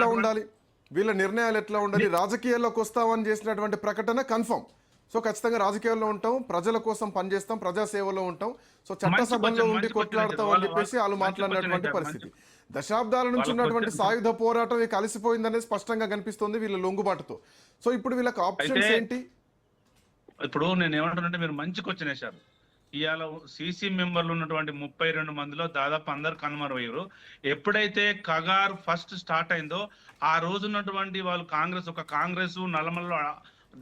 ఎట్లా ఉండాలి, వీళ్ళ నిర్ణయాలు ఎట్లా ఉండాలి, రాజకీయాల్లోకి వస్తామని చేసినటువంటి ప్రకటన కన్ఫర్మ్. సో ఖచ్చితంగా రాజకీయాల్లో ఉంటాం, ప్రజల కోసం పనిచేస్తాం, ప్రజాసేవలో ఉంటాం, సో చట్టసభల్లో ఉండి కొట్లాడతాం అని చెప్పేసి వాళ్ళు మాట్లాడినటువంటి పరిస్థితి. దశాబ్దాల నుంచి ఉన్నటువంటి సాయుధ పోరాటం ఇక అలసిపోయిందనేది స్పష్టంగా కనిపిస్తుంది వీళ్ళ లొంగుబాటుతో. సో ఇప్పుడు వీళ్ళకి ఆప్షన్స్ ఏంటి? ఇప్పుడు నేను ఏమంటానంటే, మీరు మంచి క్వశ్చన్ వేశారు. ఇవాళ సిసి మెంబర్లు ఉన్నటువంటి 32 మందిలో దాదాపు అందరు కనుమరుగయ్యారు. ఎప్పుడైతే కగార్ ఫస్ట్ స్టార్ట్ అయిందో ఆ రోజు ఉన్నటువంటి వాళ్ళు కాంగ్రెస్ నల్లమల్లో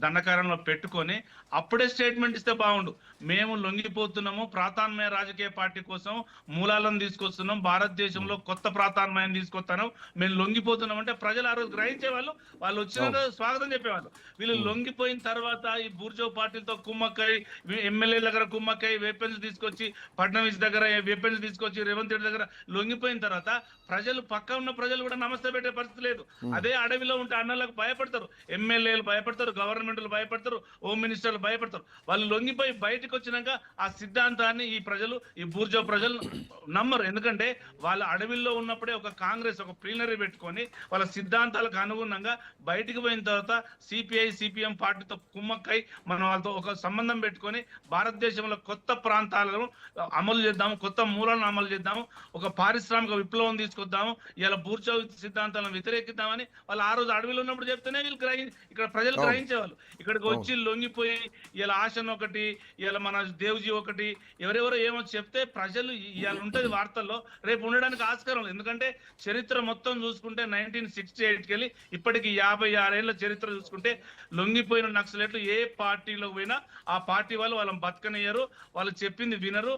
దండకారంలో పెట్టుకొని అప్పుడే స్టేట్మెంట్ ఇస్తే బాగుండు. మేము లొంగిపోతున్నాము, ప్రాతాన్మయ రాజకీయ పార్టీ కోసం మూలాలను తీసుకొస్తున్నాం, భారతదేశంలో కొత్త ప్రాతాన్మయం తీసుకొస్తాను, మేము లొంగిపోతున్నాం అంటే ప్రజలు ఆ రోజు గ్రహించేవాళ్ళు, వాళ్ళు వచ్చిన స్వాగతం చెప్పేవాళ్ళు. వీళ్ళు లొంగిపోయిన తర్వాత ఈ బూర్జో పార్టీలతో కుమ్మక్కై, ఎమ్మెల్యేల దగ్గర కుమ్మక్కై వెపన్స్ తీసుకొచ్చి, ఫడ్నవీస్ దగ్గర వెపన్స్ తీసుకొచ్చి, రేవంత్ రెడ్డి దగ్గర లొంగిపోయిన తర్వాత ప్రజలు పక్క ఉన్న ప్రజలు కూడా నమస్తే పెట్టే పరిస్థితి లేదు. అదే అడవిలో ఉంటే అన్నలకు భయపడతారు, ఎమ్మెల్యేలు భయపడతారు, గవర్నమెంట్లు భయపడతారు, హోమ్ మినిస్టర్లు భయపడతారు. వాళ్ళు లొంగిపోయి బయటకు వచ్చినాక ఆ సిద్ధాంతాన్ని ఈ బూర్జో ప్రజలు నమ్మరు. ఎందుకంటే వాళ్ళ అడవిలో ఉన్నప్పుడే ఒక కాంగ్రెస్ ఒక ప్లీనరీ పెట్టుకొని వాళ్ళ సిద్ధాంతాలకు అనుగుణంగా బయటికి పోయిన తర్వాత సిపిఐ సిపిఎం పార్టీతో కుమ్మక్కై మనం వాళ్ళతో ఒక సంబంధం పెట్టుకొని భారతదేశంలో కొత్త ప్రాంతాలను అమలు చేద్దాము, కొత్త మూలాలను అమలు చేద్దాము, ఒక పారిశ్రామిక విప్లవం తీసుకొద్దాము, ఇలా బూర్జో సిద్ధాంతాలను వ్యతిరేకిద్దామని వాళ్ళు ఆ రోజు అడవిలో ఉన్నప్పుడు చెప్తేనే వీళ్ళు ఇక్కడ ప్రజలు గ్రహించేవాళ్ళు. ఇక్కడికి వచ్చి లొంగిపోయి ఇలా ఆశన్ ఒకటి, ఇలా మన దేవ్జీ ఒకటి, ఎవరెవరో ఏమో చెప్తే ప్రజలు ఇవాళ ఉంటది వార్తల్లో, రేపు ఉండడానికి ఆస్కారం లేదు. ఎందుకంటే చరిత్ర మొత్తం చూసుకుంటే 1968కి వెళ్ళి ఇప్పటికి 56 ఏళ్ల చరిత్ర చూసుకుంటే లొంగిపోయిన నక్సలైట్లు ఏ పార్టీలోకి పోయినా ఆ పార్టీ వాళ్ళని బతకనియ్యరు, వాళ్ళు చెప్పింది వినరు.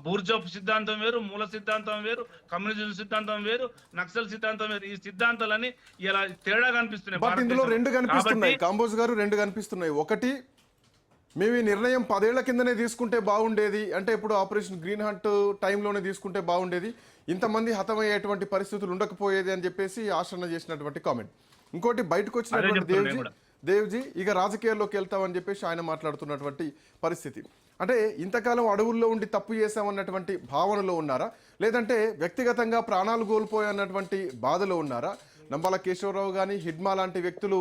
బూర్జో సిద్ధాంతం వేరు, మూల సిద్ధాంతం వేరు, కమ్యూనిజం సిద్ధాంతం వేరు, నక్సల్ సిద్ధాంతం వేరు. ఈ సిద్ధాంతాలని ఇలా తేడా కనిపిస్తున్నాయి. బట్ ఇందులో రెండు కనిపిస్తున్నాయి కాంబోజ్ గారు, రెండు కనిపిస్తున్నాయి. ఒకటి, మేము ఈ నిర్ణయం 10 ఏళ్ల కిందనే తీసుకుంటే బాగుండేది, అంటే ఇప్పుడు ఆపరేషన్ గ్రీన్ హంట్ టైంలోనే తీసుకుంటే బాగుండేది, ఇంతమంది హతమయ్యేటువంటి పరిస్థితులు ఉండకపోయేది అని చెప్పేసి ఆశన చేసినటువంటి కామెంట్. ఇంకోటి, బయటకు వచ్చినటువంటి దేవ్జీ ఇక రాజకీయాల్లోకి వెళ్తామని చెప్పేసి ఆయన మాట్లాడుతున్నటువంటి పరిస్థితి. అంటే ఇంతకాలం అడవుల్లో ఉండి తప్పు చేశామన్నటువంటి భావనలో ఉన్నారా, లేదంటే వ్యక్తిగతంగా ప్రాణాలు కోల్పోయన్నటువంటి బాధలో ఉన్నారా? నంబాల కేశవరావు కానీ హిడ్మా లాంటి వ్యక్తులు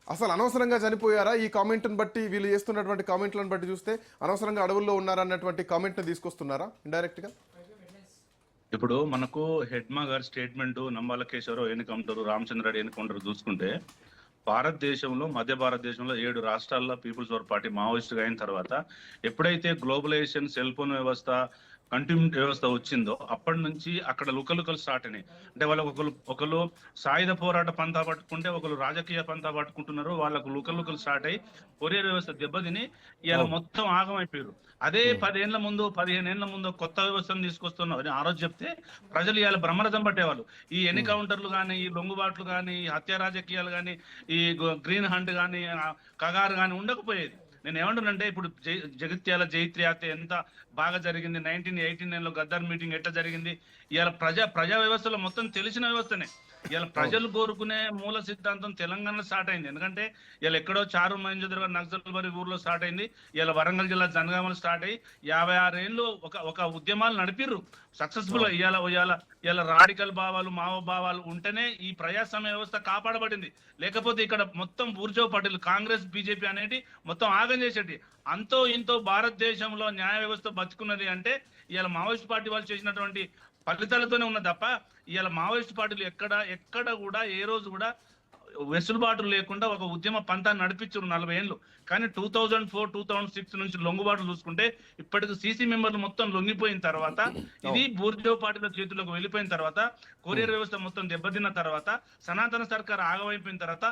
అసలు అనవసరంగా చనిపోయారా? ఈ కామెంట్ని బట్టి, వీళ్ళు చేస్తున్నటువంటి కామెంట్లను బట్టి చూస్తే అనవసరంగా అడవుల్లో ఉన్నారన్నటువంటి కామెంట్ని తీసుకొస్తున్నారా ఇండైరెక్ట్గా? ఇప్పుడు మనకు హెడ్మా గారి స్టేట్మెంట్, నంబాల కేశవరావు ఎన్నికౌంటారు, రామచంద్రరెడ్డి ఎన్నికౌంటారు చూసుకుంటే భారతదేశంలో, మధ్య భారతదేశంలో 7 రాష్ట్రాల్లో పీపుల్స్ పవర్ పార్టీ మావోయిస్టుగా అయిన తర్వాత ఎప్పుడైతే గ్లోబలైజేషన్, సెల్ ఫోన్ వ్యవస్థ, కంటిన్యూటీ వ్యవస్థ వచ్చిందో అప్పటి నుంచి అక్కడ లుకలుకలు స్టార్ట్ అయినాయి. అంటే వాళ్ళకు ఒకరు సాయుధ పోరాట పంతా పట్టుకుంటే ఒకరు రాజకీయ పంతా పట్టుకుంటున్నారు. వాళ్ళకు లుకలుకలు స్టార్ట్ అయ్యి కొరియర్ వ్యవస్థ దెబ్బతిని ఇలా మొత్తం ఆగమైపోయారు. అదే 10 ఏళ్ల ముందు, 15 ఏళ్ల ముందు కొత్త వ్యవస్థను తీసుకొస్తున్నాం అని ఆ రోజు చెప్తే ప్రజలు ఇవాళ బ్రహ్మరథం పట్టేవాళ్ళు. ఈ ఎన్నికౌంటర్లు కానీ, ఈ లొంగుబాట్లు కానీ, ఈ హత్య రాజకీయాలు కానీ, ఈ గ్రీన్ హంట్ కానీ, కగారు కానీ ఉండకపోయేది. నేను ఏమంటున్నానంటే, ఇప్పుడు జగిత్యాల జైత్రి హత్య ఎంత బాగా జరిగింది, 1989లో గద్దర్ మీటింగ్ ఎట్లా జరిగింది, ఇవాళ ప్రజా వ్యవస్థలో మొత్తం తెలిసిన వ్యవస్థనే. ఇలా ప్రజలు కోరుకునే మూల సిద్ధాంతం తెలంగాణలో స్టార్ట్ అయింది. ఎందుకంటే ఇలా ఎక్కడో చారు మహేంద్ర నక్సల్బరి ఊర్లో స్టార్ట్ అయింది. ఇలా వరంగల్ జిల్లా జనగామలో స్టార్ట్ అయ్యి 56 ఏళ్ళు ఒక ఉద్యమాలు నడిపిర్రు సక్సెస్ఫుల్. ఇలా రాడికల్ భావాలు, మావో భావాలు ఉంటేనే ఈ ప్రజాస్వామ్య వ్యవస్థ కాపాడబడింది. లేకపోతే ఇక్కడ మొత్తం బూర్జో పార్టీలు, కాంగ్రెస్, బీజేపీ అనేది మొత్తం ఆగం చేసేటి. అంతో ఇంతో భారతదేశంలో న్యాయ వ్యవస్థ బతుకున్నది అంటే ఇలా మావోయిస్ట్ పార్టీ వాళ్ళు చేసినటువంటి ఫలితాలతోనే ఉన్న తప్ప ఇవాళ మావోయిస్ట్ పార్టీలు ఎక్కడ కూడా ఏ రోజు కూడా వెసులుబాటు లేకుండా ఒక ఉద్యమ పంతాన్ని నడిపించారు 40 ఏళ్ళు. కానీ 2004, 2006 నుంచి లొంగుబాటు చూసుకుంటే ఇప్పటికి సీసీ మెంబర్లు మొత్తం లొంగిపోయిన తర్వాత, ఇది బూర్జో పార్టీల చేతుల్లోకి వెళ్ళిపోయిన తర్వాత, కొరియర్ వ్యవస్థ మొత్తం దెబ్బతిన్న తర్వాత, సనాతన సర్కార్ ఆగమైపోయిన తర్వాత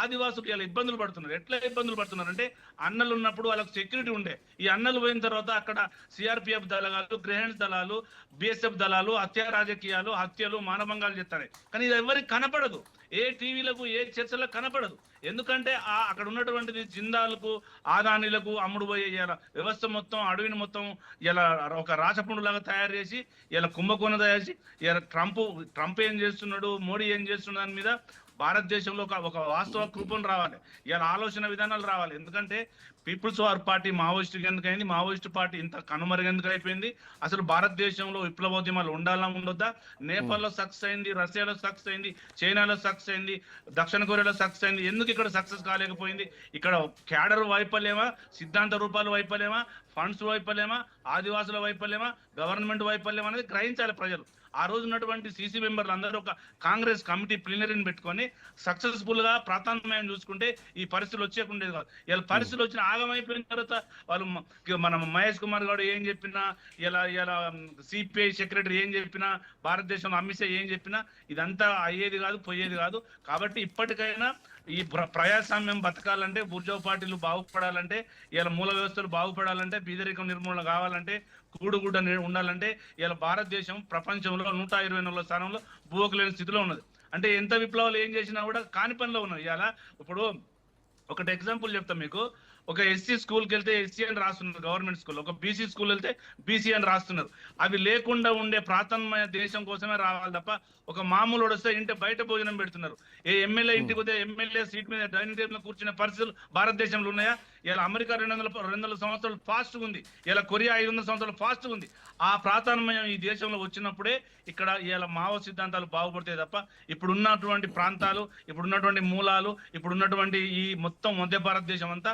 ఆదివాసులు ఇలా ఇబ్బందులు పడుతున్నారు. ఎట్లా ఇబ్బందులు పడుతున్నారంటే, అన్నలు ఉన్నప్పుడు వాళ్ళకి సెక్యూరిటీ ఉండే, ఈ అన్నలు పోయిన తర్వాత అక్కడ సిఆర్పిఎఫ్ దళాలు, గ్రహణ్ దళాలు, బిఎస్ఎఫ్ దళాలు హత్య రాజకీయాలు, హత్యలు, మానభంగాలు చేస్తాయి. కానీ ఇది ఎవరికి కనపడదు. ఏ టీవీలకు, ఏ చర్చలో కనపడదు. ఎందుకంటే అక్కడ ఉన్నటువంటిది జిందాలకు ఆదానీలకు అమ్ముడు పోయే ఇలా వ్యవస్థ మొత్తం అడవిని మొత్తం ఇలా ఒక రాచపుండులాగా తయారు చేసి ఇలా కుంభకోణం తయారు చేసి ఇలా ట్రంప్ ఏం చేస్తున్నాడు, మోడీ ఏం చేస్తున్నాడు దాని మీద భారతదేశంలో ఒక వాస్తవ రూపం రావాలి, ఇలా ఆలోచన విధానాలు రావాలి. ఎందుకంటే పీపుల్స్ వార్ పార్టీ మావోయిస్ట్ ఎందుకైంది, మావోయిస్ట్ పార్టీ ఇంత కనుమరుగెందుకు అయిపోయింది, అసలు భారతదేశంలో విప్లవోద్యమాలు ఉండాలా ఉండొద్దా? నేపాల్లో సక్సెస్ అయింది, రష్యాలో సక్సెస్ అయింది, చైనాలో సక్సెస్ అయింది, దక్షిణ కొరియాలో సక్సెస్ అయింది. ఎందుకు ఇక్కడ సక్సెస్ కాలేకపోయింది? ఇక్కడ క్యాడర్ వైఫల్యమా, సిద్ధాంత రూపాలు వైఫల్యమా, ఫండ్స్ వైఫల్యమా, ఆదివాసుల వైఫల్యమా, గవర్నమెంట్ వైఫల్యం అనేది గ్రహించాలి ప్రజలు. ఆ రోజు ఉన్నటువంటి సీసీ మెంబర్లు అందరూ ఒక కాంగ్రెస్ కమిటీ ప్లీనరీని పెట్టుకొని సక్సెస్ఫుల్ గా ప్రాంతమయం చూసుకుంటే ఈ పరిస్థితులు వచ్చేకుండేది కాదు. ఇలా పరిస్థితులు వచ్చిన ఆగమైపోయిన తర్వాత వాళ్ళు మన మహేష్ కుమార్ గారు ఏం చెప్పినా, ఇలా సిపిఐ సెక్రటరీ ఏం చెప్పినా, భారతదేశంలో అమిత్ షా ఏం చెప్పినా ఇదంతా అయ్యేది కాదు, పోయేది కాదు. కాబట్టి ఇప్పటికైనా ఈ ప్రజాస్వామ్యం బతకాలంటే, బూర్జా పార్టీలు బాగుపడాలంటే, ఇలా మూల వ్యవస్థలు బాగుపడాలంటే, బీదరికం నిర్మూలన కావాలంటే, కూడుగుడ్డ ఉండాలంటే ఇలా భారతదేశం ప్రపంచంలో 124వ స్థానంలో భూవకులేని స్థితిలో ఉన్నది. అంటే ఎంత విప్లవాలు ఏం చేసినా కూడా కాని పనిలో ఉన్నది. ఇలా ఇప్పుడు ఒకటి ఎగ్జాంపుల్ చెప్తాం మీకు. ఒక ఎస్సీ స్కూల్కి వెళ్తే ఎస్సీ అని రాస్తున్నారు గవర్నమెంట్ స్కూల్, ఒక బీసీ స్కూల్ వెళ్తే బీసీ అని రాస్తున్నారు. అవి లేకుండా ఉండే ప్రాంతమైన దేశం కోసమే రావాలి తప్ప ఒక మామూలు వస్తే ఇంటి బయట భోజనం పెడుతున్నారు. ఏ ఎమ్మెల్యే ఇంటికి పోతే ఎమ్మెల్యే సీట్ మీద డైనింగ్ టేబుల్ కూర్చునే పరిస్థితులు భారతదేశంలో ఉన్నాయా? ఇలా అమెరికా 200 సంవత్సరాలు ఫాస్ట్ ఉంది, ఇలా కొరియా 500 సంవత్సరాలు ఫాస్ట్ ఉంది. ఆ ప్రాంతమయం ఈ దేశంలో వచ్చినప్పుడే ఇక్కడ ఇలా మావో సిద్ధాంతాలు బాగుపడతాయి తప్ప ఇప్పుడున్నటువంటి ప్రాంతాలు, ఇప్పుడున్నటువంటి మూలాలు, ఇప్పుడున్నటువంటి ఈ మొత్తం మధ్య భారతదేశం అంతా